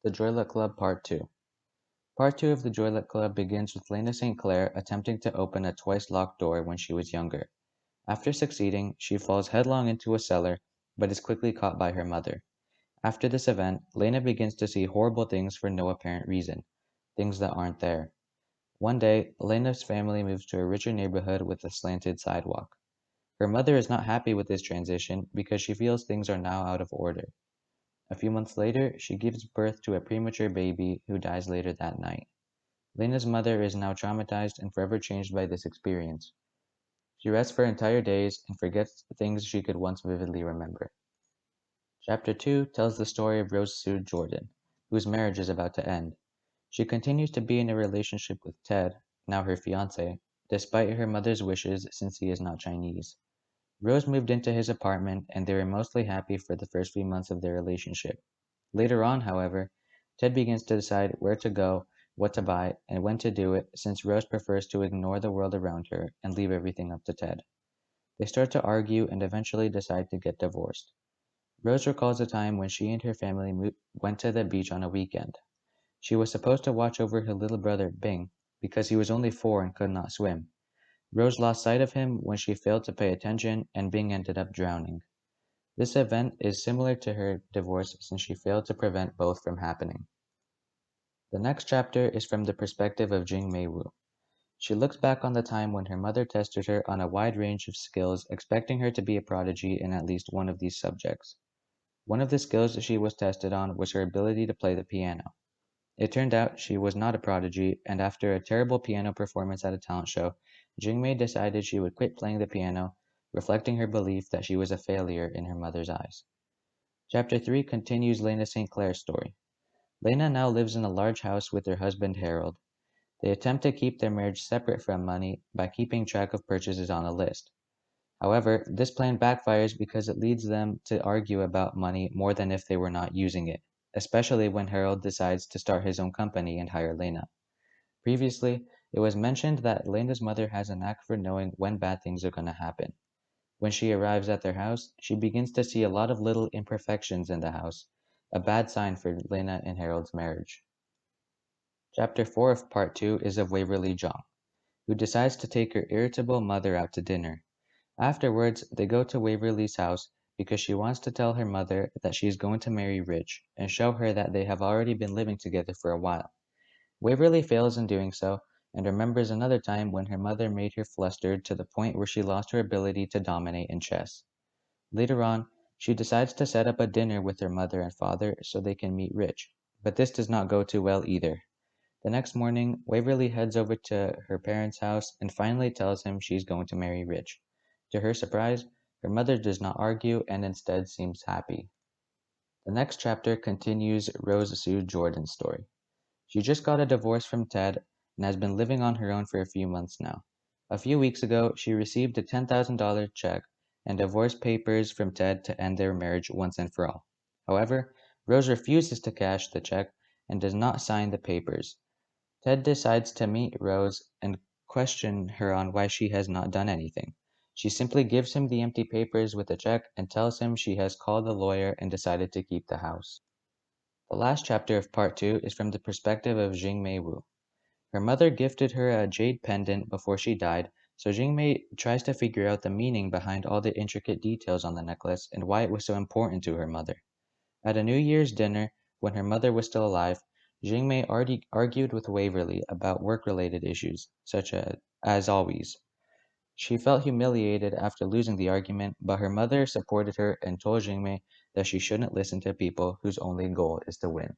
The Joylet Club Part 2. Part 2 of the Joylet Club begins with Lena St. Clair attempting to open a twice locked door when she was younger. After succeeding, she falls headlong into a cellar, but is quickly caught by her mother. After this event, Lena begins to see horrible things for no apparent reason, things that aren't there. One day, Lena's family moves to a richer neighborhood with a slanted sidewalk. Her mother is not happy with this transition because she feels things are now out of order. A few months later, she gives birth to a premature baby who dies later that night. Lena's mother is now traumatized and forever changed by this experience. She rests for entire days and forgets the things she could once vividly remember. Chapter 2 tells the story of Rose Sue Jordan, whose marriage is about to end. She continues to be in a relationship with Ted, now her fiance, despite her mother's wishes since he is not Chinese. Rose moved into his apartment and they were mostly happy for the first few months of their relationship. Later on, however, Ted begins to decide where to go, what to buy, and when to do it since Rose prefers to ignore the world around her and leave everything up to Ted. They start to argue and eventually decide to get divorced. Rose recalls a time when she and her family went to the beach on a weekend. She was supposed to watch over her little brother, Bing, because he was only 4 and could not swim. Rose lost sight of him when she failed to pay attention and Bing ended up drowning. This event is similar to her divorce since she failed to prevent both from happening. The next chapter is from the perspective of Jing Mei Wu. She looks back on the time when her mother tested her on a wide range of skills, expecting her to be a prodigy in at least one of these subjects. One of the skills that she was tested on was her ability to play the piano. It turned out she was not a prodigy, and after a terrible piano performance at a talent show, Jingmei decided she would quit playing the piano, reflecting her belief that she was a failure in her mother's eyes. Chapter 3 continues Lena St. Clair's story. Lena now lives in a large house with her husband Harold. They attempt to keep their marriage separate from money by keeping track of purchases on a list. However, this plan backfires because it leads them to argue about money more than if they were not using it, especially when Harold decides to start his own company and hire Lena. Previously, it was mentioned that Lena's mother has a knack for knowing when bad things are going to happen. When she arrives at their house, she begins to see a lot of little imperfections in the house, a bad sign for Lena and Harold's marriage. Chapter 4 of Part 2 is of Waverly Jong, who decides to take her irritable mother out to dinner. Afterwards, they go to Waverly's house because she wants to tell her mother that she is going to marry Rich and show her that they have already been living together for a while. Waverly fails in doing so and remembers another time when her mother made her flustered to the point where she lost her ability to dominate in chess. Later on, she decides to set up a dinner with her mother and father so they can meet Rich, but this does not go too well either. The next morning, Waverly heads over to her parents' house and finally tells him she's going to marry Rich. To her surprise, her mother does not argue and instead seems happy. The next chapter continues Rose Sue Jordan's story. She just got a divorce from Ted and has been living on her own for a few months now. A few weeks ago, she received a $10,000 check and divorce papers from Ted to end their marriage once and for all. However, Rose refuses to cash the check and does not sign the papers. Ted decides to meet Rose and question her on why she has not done anything. She simply gives him the empty papers with the check and tells him she has called the lawyer and decided to keep the house. The last chapter of Part 2 is from the perspective of Jing Mei Wu. Her mother gifted her a jade pendant before she died, so Jing Mei tries to figure out the meaning behind all the intricate details on the necklace and why it was so important to her mother. At a New Year's dinner, when her mother was still alive, Jingmei argued with Waverly about work-related issues, such as always. She felt humiliated after losing the argument, but her mother supported her and told Jingmei that she shouldn't listen to people whose only goal is to win.